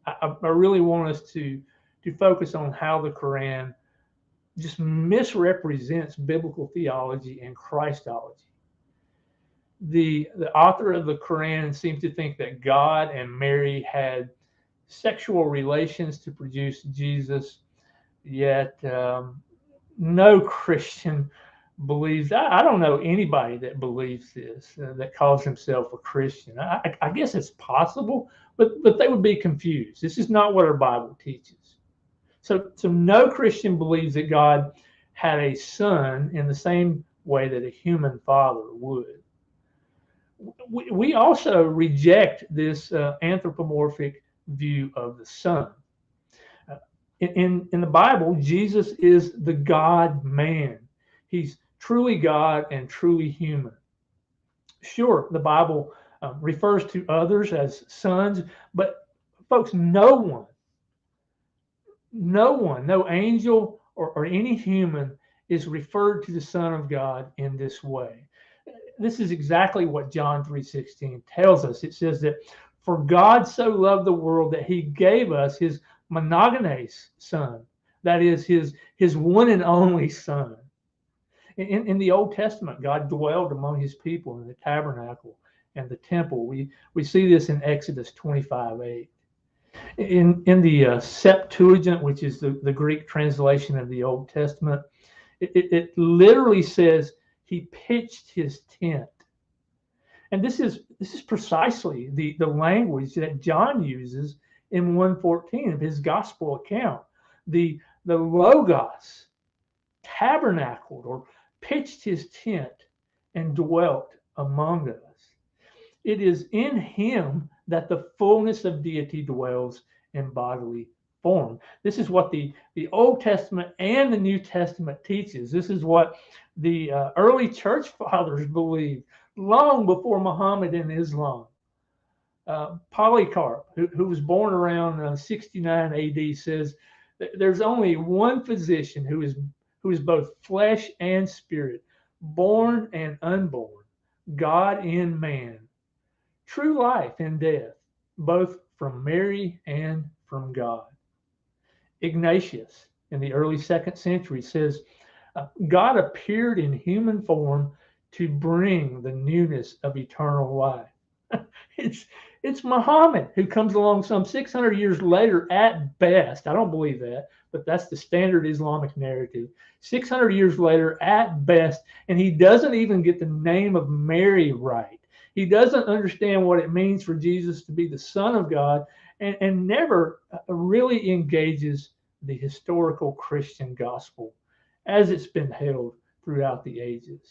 I really want us to focus on how the Quran just misrepresents biblical theology and Christology. The author of the Quran seems to think that God and Mary had sexual relations to produce Jesus, yet no Christian believes. I don't know anybody that believes this, that calls himself a Christian. I guess it's possible, but they would be confused. This is not what our Bible teaches. So no Christian believes that God had a son in the same way that a human father would. We also reject this anthropomorphic view of the Son. Uh, in the Bible, Jesus is the God man. He's truly God and truly human. Sure, the Bible refers to others as sons, but folks, no angel or any human is referred to the Son of God in this way. This is exactly what John 3:16 tells us. It says that for God so loved the world that he gave us his monogenes son, that is his one and only son. In the Old Testament, God dwelled among his people in the tabernacle and the temple. We see this in Exodus 25:8. In the Septuagint, which is the Greek translation of the Old Testament, it literally says he pitched his tent. And this is precisely the language that John uses in 1:14 of his gospel account. The Logos tabernacled or pitched his tent and dwelt among us. It is in him that the fullness of deity dwells in bodily form. This is what the Old Testament and the New Testament teaches. This is what the early church fathers believed long before Muhammad and Islam. Polycarp, who was born around 69 AD, says there's only one physician who is both flesh and spirit, born and unborn, God in man, true life and death, both from Mary and from God. Ignatius, in the early second century, says God appeared in human form to bring the newness of eternal life. it's it's Muhammad who comes along some 600 years later at best. I don't believe that, but that's the standard Islamic narrative. 600 years later at best, and he doesn't even get the name of Mary right. He doesn't understand what it means for Jesus to be the Son of God, and never really engages the historical Christian gospel as it's been held throughout the ages.